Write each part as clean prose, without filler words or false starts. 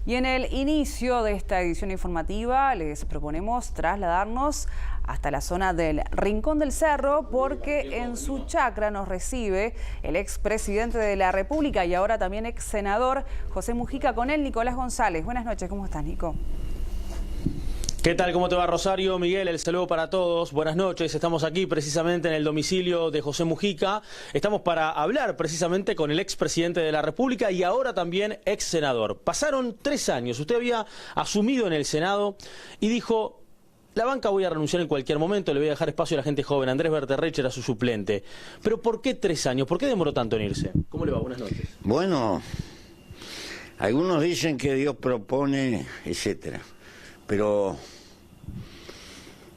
Y en el inicio de esta edición informativa les proponemos trasladarnos hasta la zona del Rincón del Cerro, porque en su chacra nos recibe el expresidente de la República y ahora también ex senador José Mujica. Con él, Nicolás González. Buenas noches, ¿cómo estás, Nico? ¿Qué tal? ¿Cómo te va, Rosario? Miguel, el saludo para todos. Buenas noches. Estamos aquí precisamente en el domicilio de José Mujica. Estamos para hablar precisamente con el expresidente de la República y ahora también ex senador. Pasaron 3 años. Usted había asumido en el Senado y dijo: la banca voy a renunciar en cualquier momento, le voy a dejar espacio a la gente joven. Andrés Berterreche era su suplente. Pero ¿por qué 3 años? ¿Por qué demoró tanto en irse? ¿Cómo le va? Buenas noches. Bueno, algunos dicen que Dios propone, etcétera, pero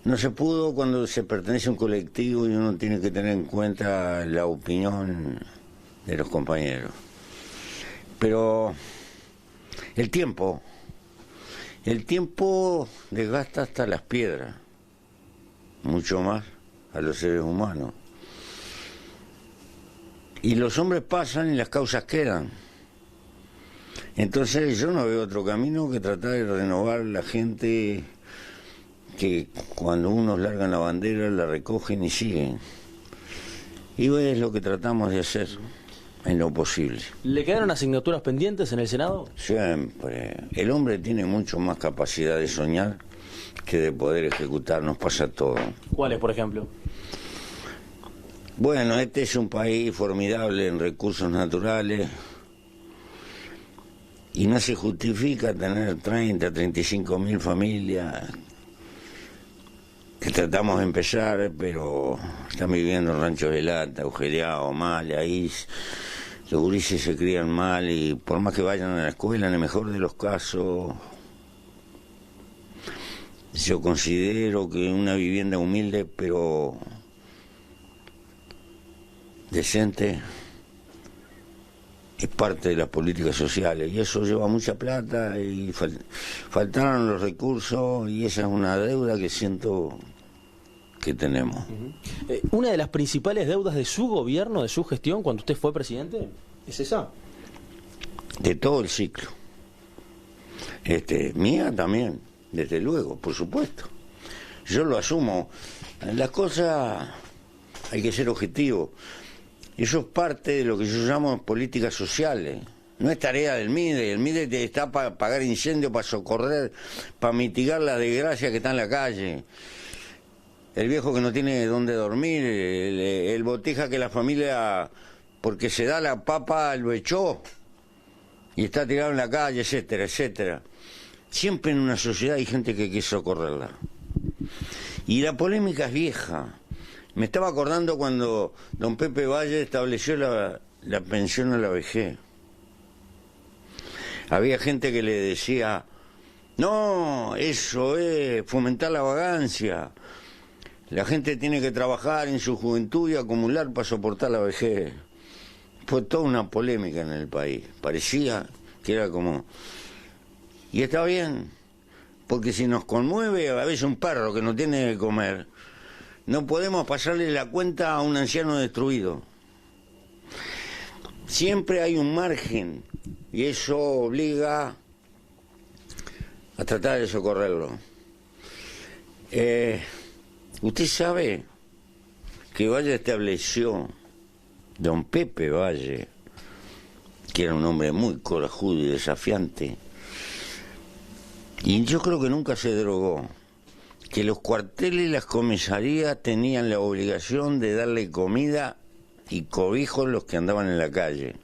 no se pudo cuando se pertenece a un colectivo y uno tiene que tener en cuenta la opinión de los compañeros. Pero el tiempo desgasta hasta las piedras, mucho más a los seres humanos. Y los hombres pasan y las causas quedan. Entonces yo no veo otro camino que tratar de renovar la gente, que cuando unos largan la bandera la recogen y siguen. Y es lo que tratamos de hacer en lo posible. ¿Le quedaron asignaturas pendientes en el Senado? Siempre. El hombre tiene mucho más capacidad de soñar que de poder ejecutar. Nos pasa todo. ¿Cuáles, por ejemplo? Bueno, este es un país formidable en recursos naturales y no se justifica tener 30, 35 mil familias que tratamos de empezar, pero están viviendo en ranchos de lata, agujereados, mal, ahí los gurises se crían mal y por más que vayan a la escuela, en el mejor de los casos, yo considero que una vivienda humilde pero decente es parte de las políticas sociales, y eso lleva mucha plata y faltaron los recursos, y esa es una deuda que siento que tenemos. ¿Una de las principales deudas de su gobierno, de su gestión, cuando usted fue presidente, es esa? De todo el ciclo. Mía también, desde luego, por supuesto. Yo lo asumo. Las cosas hay que ser objetivo. Eso es parte de lo que yo llamo políticas sociales. No es tarea del MIDE. El MIDE está para apagar incendios, para socorrer, para mitigar la desgracia que está en la calle. El viejo que no tiene dónde dormir, el botija que la familia, porque se da la papa, lo echó y está tirado en la calle, etcétera, etcétera. Siempre en una sociedad hay gente que quiere socorrerla. Y la polémica es vieja. Me estaba acordando cuando don Pepe Valle estableció la pensión a la vejez. Había gente que le decía: no, eso es fomentar la vagancia. La gente tiene que trabajar en su juventud y acumular para soportar la vejez. Fue toda una polémica en el país. Parecía que era como... Y está bien, porque si nos conmueve a veces un perro que no tiene que comer, no podemos pasarle la cuenta a un anciano destruido. Siempre hay un margen y eso obliga a tratar de socorrerlo. Usted sabe que Valle estableció, don Pepe Valle, que era un hombre muy corajudo y desafiante, y yo creo que nunca se drogó, que los cuarteles y las comisarías tenían la obligación de darle comida y cobijo a los que andaban en la calle.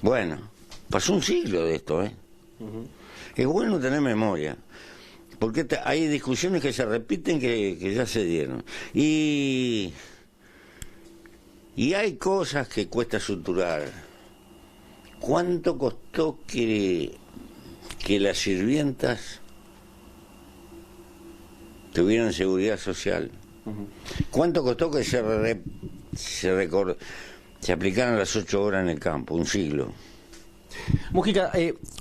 Bueno, pasó un siglo de esto, ¿eh? Es bueno tener memoria, porque hay discusiones que se repiten que ya se dieron. Y hay cosas que cuesta suturar. ¿Cuánto costó que las sirvientas tuvieran seguridad social? ¿Cuánto costó que se aplicaran las 8 horas en el campo? Un siglo. Mujica,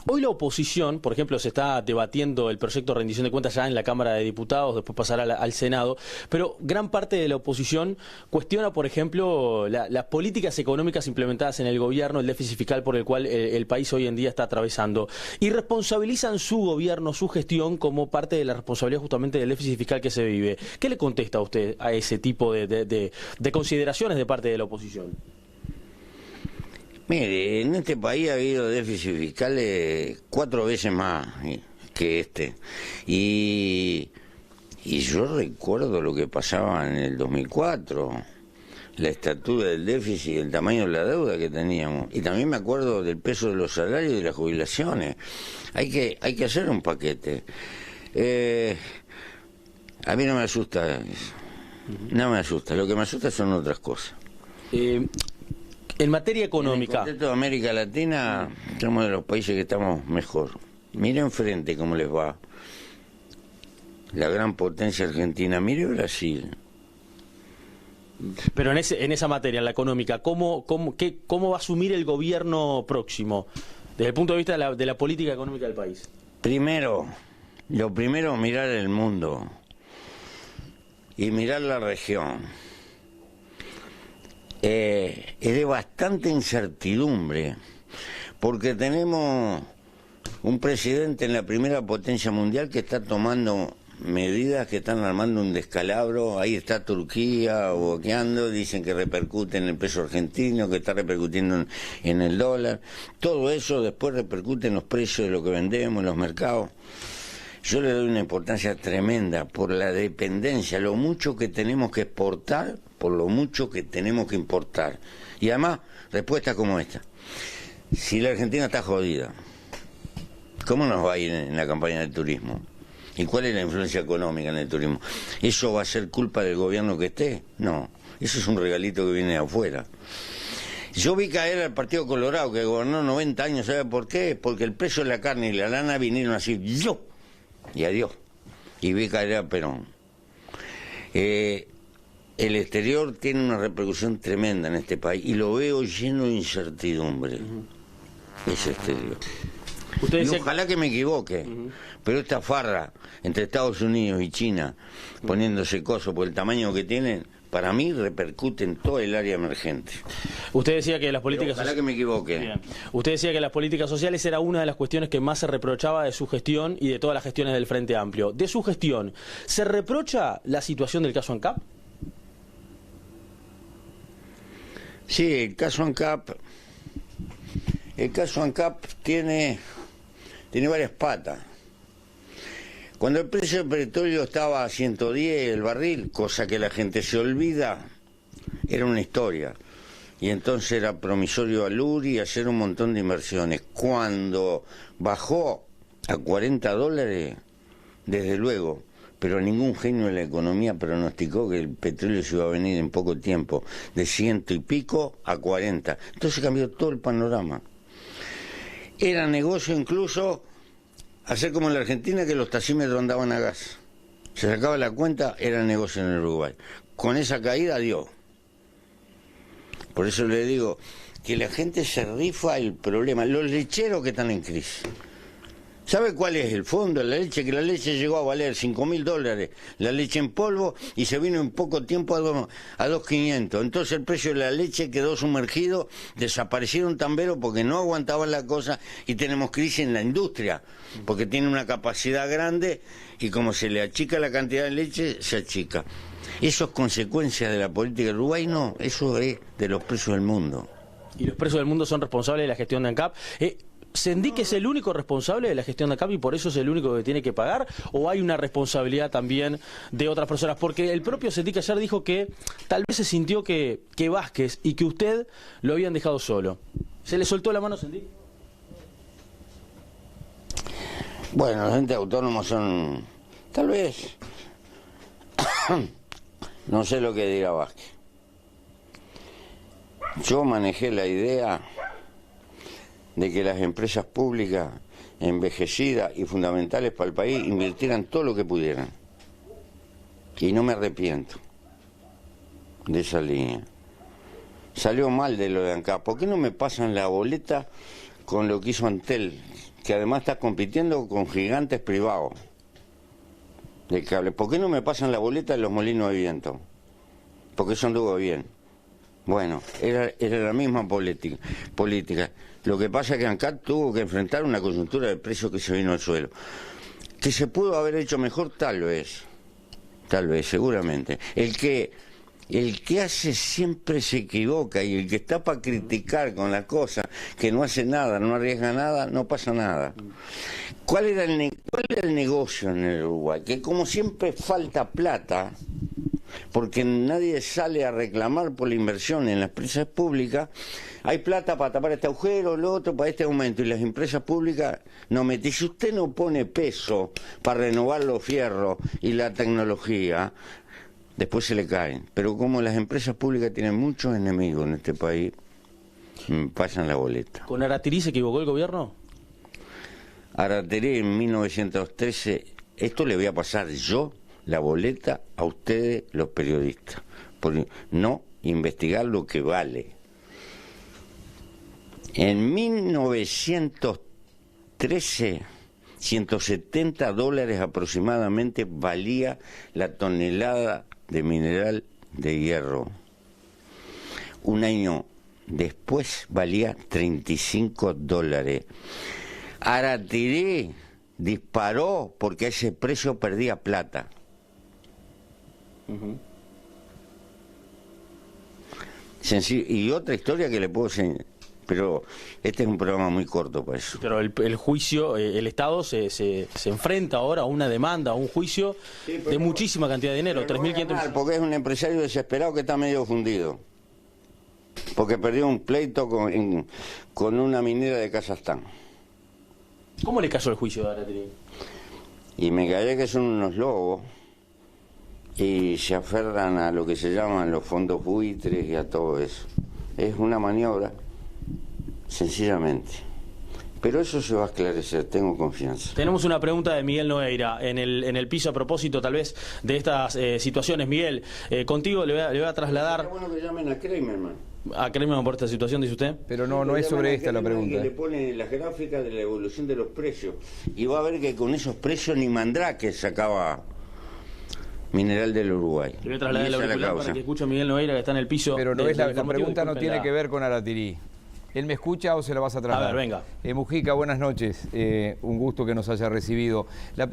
hoy la oposición, por ejemplo, se está debatiendo el proyecto de rendición de cuentas ya en la Cámara de Diputados, después pasará al Senado, pero gran parte de la oposición cuestiona, por ejemplo, las políticas económicas implementadas en el gobierno, el déficit fiscal por el cual el país hoy en día está atravesando, y responsabilizan su gobierno, su gestión, como parte de la responsabilidad justamente del déficit fiscal que se vive. ¿Qué le contesta a usted a ese tipo de consideraciones de parte de la oposición? Mire, en este país ha habido déficit fiscales 4 veces más que este. Y yo recuerdo lo que pasaba en el 2004, la estatura del déficit y el tamaño de la deuda que teníamos. Y también me acuerdo del peso de los salarios y de las jubilaciones. Hay que hacer un paquete. A mí no me asusta, no me asusta. Lo que me asusta son otras cosas. En materia económica. En el contexto de América Latina, somos de los países que estamos mejor. Mire enfrente cómo les va. La gran potencia argentina. Mire Brasil. Pero en esa materia, en la económica, ¿cómo va a asumir el gobierno próximo, desde el punto de vista de la política económica del país? Lo primero, mirar el mundo y mirar la región. Es de bastante incertidumbre, porque tenemos un presidente en la primera potencia mundial que está tomando medidas que están armando un descalabro. Ahí está Turquía boqueando, dicen que repercute en el peso argentino, que está repercutiendo en el dólar. Todo eso después repercute en los precios de lo que vendemos, en los mercados. Yo le doy una importancia tremenda por la dependencia, lo mucho que tenemos que exportar, por lo mucho que tenemos que importar. Y además, respuestas como esta. Si la Argentina está jodida, ¿cómo nos va a ir en la campaña del turismo? ¿Y cuál es la influencia económica en el turismo? ¿Eso va a ser culpa del gobierno que esté? No, eso es un regalito que viene de afuera. Yo vi caer al Partido Colorado, que gobernó 90 años, ¿sabe por qué? Porque el precio de la carne y la lana vinieron así, ¡yo! Y adiós. Y vi caer a Perón. El exterior tiene una repercusión tremenda en este país y lo veo lleno de incertidumbre. Ese exterior. Y ojalá que me equivoque, pero esta farra entre Estados Unidos y China, poniéndose coso por el tamaño que tienen, para mí repercute en todo el área emergente. Usted decía que las políticas... Ojalá que me equivoque. Bien. Usted decía que las políticas sociales era una de las cuestiones que más se reprochaba de su gestión y de todas las gestiones del Frente Amplio. De su gestión, ¿se reprocha la situación del caso ANCAP? Sí, el caso ANCAP tiene varias patas. Cuando el precio del petróleo estaba a 110 el barril, cosa que la gente se olvida, era una historia. Y entonces era promisorio al URI hacer un montón de inversiones. Cuando bajó a $40, desde luego, pero ningún genio de la economía pronosticó que el petróleo se iba a venir en poco tiempo, de 100 y pico a 40. Entonces cambió todo el panorama. Era negocio incluso hacer como en la Argentina, que los taxímetros andaban a gas. Se sacaba la cuenta, era negocio en el Uruguay. Con esa caída, adiós. Por eso le digo que la gente se rifa el problema. Los lecheros que están en crisis. ¿Sabe cuál es el fondo de la leche? Que la leche llegó a valer $5.000, la leche en polvo, y se vino en poco tiempo a 2.500. Entonces el precio de la leche quedó sumergido, desaparecieron tamberos porque no aguantaban la cosa, y tenemos crisis en la industria, porque tiene una capacidad grande y como se le achica la cantidad de leche, se achica. ¿Eso es consecuencia de la política de Uruguay? No, eso es de los precios del mundo. ¿Y los precios del mundo son responsables de la gestión de ANCAP? ¿Sendic es el único responsable de la gestión de ANCAP y por eso es el único que tiene que pagar? ¿O hay una responsabilidad también de otras personas? Porque el propio Sendic ayer dijo que tal vez se sintió que Vázquez y que usted lo habían dejado solo. ¿Se le soltó la mano a Sendic? Bueno, los entes autónomos son... tal vez... no sé lo que dirá Vázquez. Yo manejé la idea de que las empresas públicas envejecidas y fundamentales para el país invirtieran todo lo que pudieran. Y no me arrepiento de esa línea. Salió mal de lo de ANCAP. ¿Por qué no me pasan la boleta con lo que hizo Antel, que además está compitiendo con gigantes privados de cable. ¿Por qué no me pasan la boleta de los molinos de viento? Porque eso anduvo bien. Bueno, era la misma política. Lo que pasa es que ANCAP tuvo que enfrentar una coyuntura de precios que se vino al suelo. ¿Que se pudo haber hecho mejor? Tal vez, seguramente. El que hace siempre se equivoca, y el que está para criticar con la cosa, que no hace nada, no arriesga nada, no pasa nada. ¿Cuál era el negocio en el Uruguay? Que como siempre falta plata, porque nadie sale a reclamar por la inversión en las empresas públicas, hay plata para tapar este agujero, lo otro para este aumento, y las empresas públicas no meten. Si usted no pone peso para renovar los fierros y la tecnología, después se le caen. Pero como las empresas públicas tienen muchos enemigos en este país, pasan la boleta. ¿Con Aratirí se equivocó el gobierno? Aratirí en 1913, esto le voy a pasar yo la boleta a ustedes, los periodistas, por no investigar lo que vale. En 1913, $170 aproximadamente valía la tonelada de mineral de hierro. Un año después valía $35. Aratirí disparó porque a ese precio perdía plata. Y otra historia que le puedo enseñar, pero este es un programa muy corto para eso. Pero el juicio, el Estado se enfrenta ahora a una demanda, a un juicio de muchísima cantidad de dinero, 3.500... Porque es un empresario desesperado que está medio fundido, porque perdió un pleito con una minera de Kazajstán. ¿Cómo le cayó el juicio de Aratirí? Y me callé que son unos lobos y se aferran a lo que se llaman los fondos buitres y a todo eso. Es una maniobra, sencillamente. Pero eso se va a esclarecer, tengo confianza. Tenemos una pregunta de Miguel Nogueira en el piso a propósito tal vez de estas situaciones. Miguel, contigo le voy a trasladar... Es bueno que llamen a Kramerman. A Kramerman por esta situación, dice usted. Pero no es sobre esta la pregunta. Que le pone las gráficas de la evolución de los precios. Y va a ver que con esos precios ni Mandrake sacaba mineral del Uruguay. Le voy a trasladar el auricular para que escuche a Miguel Nogueira, que está en el piso. Pero no es la pregunta no tiene que ver con Aratirí. ¿Él me escucha o se la vas a trasladar? A ver, venga. Mujica, buenas noches. Un gusto que nos haya recibido.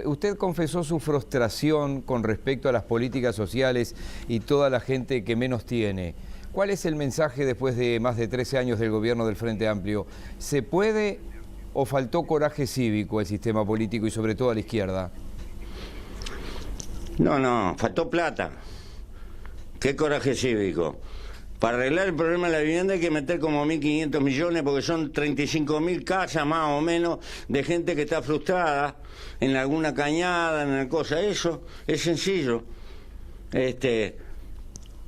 Usted confesó su frustración con respecto a las políticas sociales y toda la gente que menos tiene. ¿Cuál es el mensaje después de más de 13 años del gobierno del Frente Amplio? ¿Se puede o faltó coraje cívico al sistema político y sobre todo a la izquierda? No, faltó plata. ¿Qué coraje cívico? Para arreglar el problema de la vivienda hay que meter como 1.500 millones porque son 35.000 casas más o menos de gente que está frustrada en alguna cañada, en alguna cosa. Eso es sencillo.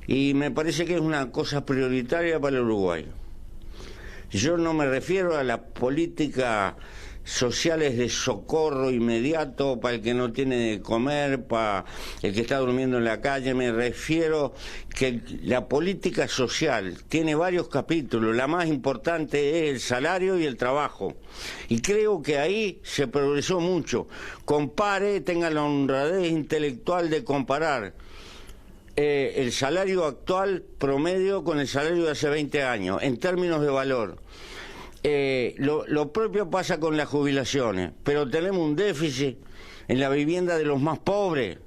Y me parece que es una cosa prioritaria para el Uruguay. Yo no me refiero a las políticas sociales de socorro inmediato para el que no tiene de comer, para el que está durmiendo en la calle. Me refiero que la política social tiene varios capítulos. La más importante es el salario y el trabajo. Y creo que ahí se progresó mucho. Compare, tenga la honradez intelectual de comparar el salario actual promedio con el salario de hace 20 años, en términos de valor. Lo propio pasa con las jubilaciones, pero tenemos un déficit en la vivienda de los más pobres,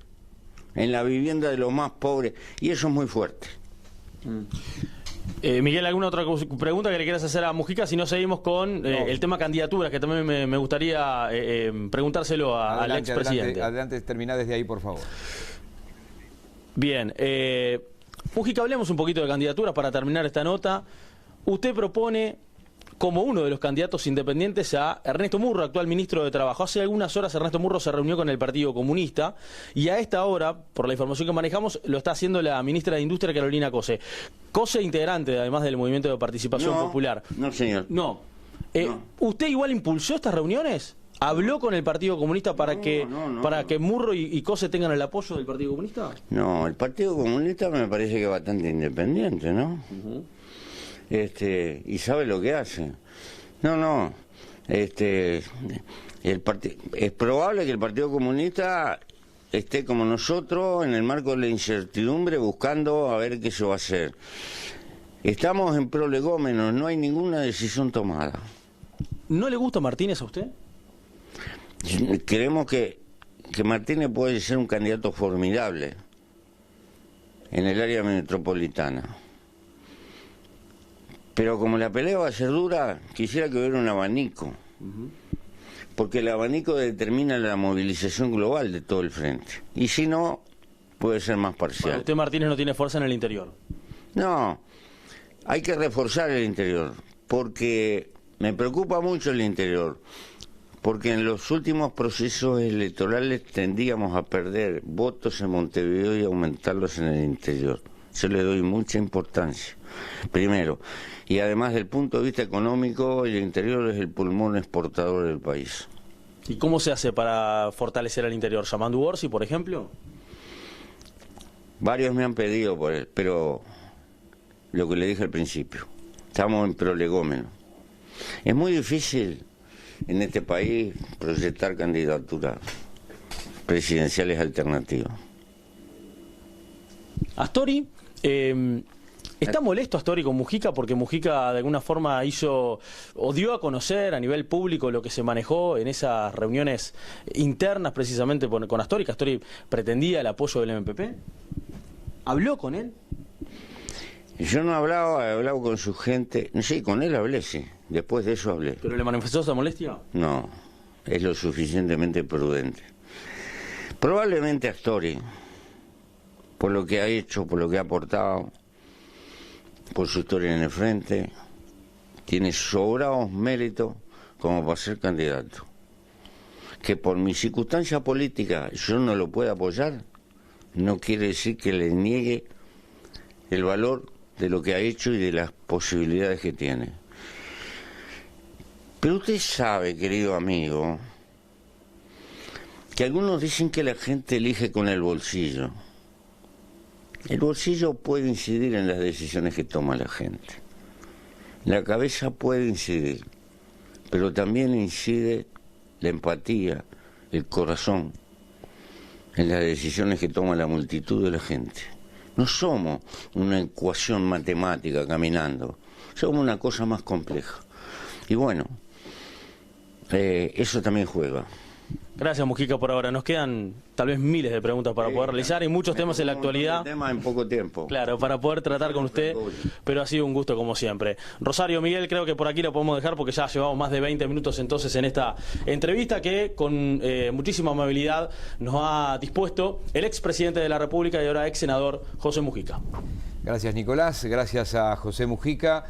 y eso es muy fuerte. Miguel, ¿alguna otra pregunta que le quieras hacer a Mujica? Si no, seguimos con el tema candidaturas, que también me gustaría preguntárselo al expresidente. Adelante, termina desde ahí, por favor. Bien, Mujica, hablemos un poquito de candidaturas para terminar esta nota. Usted propone como uno de los candidatos independientes a Ernesto Murro, actual ministro de Trabajo. Hace algunas horas Ernesto Murro se reunió con el Partido Comunista y a esta hora, por la información que manejamos, lo está haciendo la ministra de Industria, Carolina Cose. Cose, integrante además del Movimiento de Participación Popular. No, señor. No. ¿Usted igual impulsó estas reuniones? ¿Habló con el Partido Comunista para que Murro y Cose tengan el apoyo del Partido Comunista? No, el Partido Comunista me parece que es bastante independiente, ¿no? Y sabe lo que hace. No. Es probable que el Partido Comunista esté como nosotros en el marco de la incertidumbre buscando a ver qué se va a hacer. Estamos en prolegómenos, no hay ninguna decisión tomada. ¿No le gusta Martínez a usted? Creemos que Martínez puede ser un candidato formidable en el área metropolitana. Pero como la pelea va a ser dura, quisiera que hubiera un abanico. Porque el abanico determina la movilización global de todo el frente. Y si no, puede ser más parcial. Bueno, ¿usted, Martínez, no tiene fuerza en el interior? No, hay que reforzar el interior, porque me preocupa mucho el interior, porque en los últimos procesos electorales tendíamos a perder votos en Montevideo y aumentarlos en el interior. Yo le doy mucha importancia, primero. Y además, desde el punto de vista económico, el interior es el pulmón exportador del país. ¿Y cómo se hace para fortalecer el interior? ¿Llamando Orsi, por ejemplo? Varios me han pedido por él, pero lo que le dije al principio, estamos en prolegómeno. Es muy difícil en este país proyectar candidaturas presidenciales alternativas. Astori, ¿está molesto Astori con Mujica porque Mujica de alguna forma dio a conocer a nivel público lo que se manejó en esas reuniones internas precisamente con Astori, que Astori pretendía el apoyo del MPP? ¿Habló con él? Yo no he hablado con su gente. Sí, con él hablé, sí. Después de eso hablé. ¿Pero le manifestó esa molestia? No, es lo suficientemente prudente. Probablemente Astori, por lo que ha hecho, por lo que ha aportado, por su historia en el frente, tiene sobrados méritos como para ser candidato. Que por mi circunstancia política yo no lo pueda apoyar, no quiere decir que le niegue el valor de lo que ha hecho y de las posibilidades que tiene. Pero usted sabe, querido amigo, que algunos dicen que la gente elige con el bolsillo. El bolsillo puede incidir en las decisiones que toma la gente. La cabeza puede incidir, pero también incide la empatía, el corazón, en las decisiones que toma la multitud de la gente. No somos una ecuación matemática caminando, somos una cosa más compleja. Y bueno, eso también juega. Gracias, Mujica, por ahora. Nos quedan tal vez miles de preguntas para poder realizar y muchos temas en la actualidad. Temas en poco tiempo. Claro, para poder tratar con usted, pero ha sido un gusto como siempre. Rosario, Miguel, creo que por aquí lo podemos dejar porque ya llevamos más de 20 minutos entonces en esta entrevista que con muchísima amabilidad nos ha dispuesto el expresidente de la República y ahora ex senador José Mujica. Gracias, Nicolás. Gracias a José Mujica.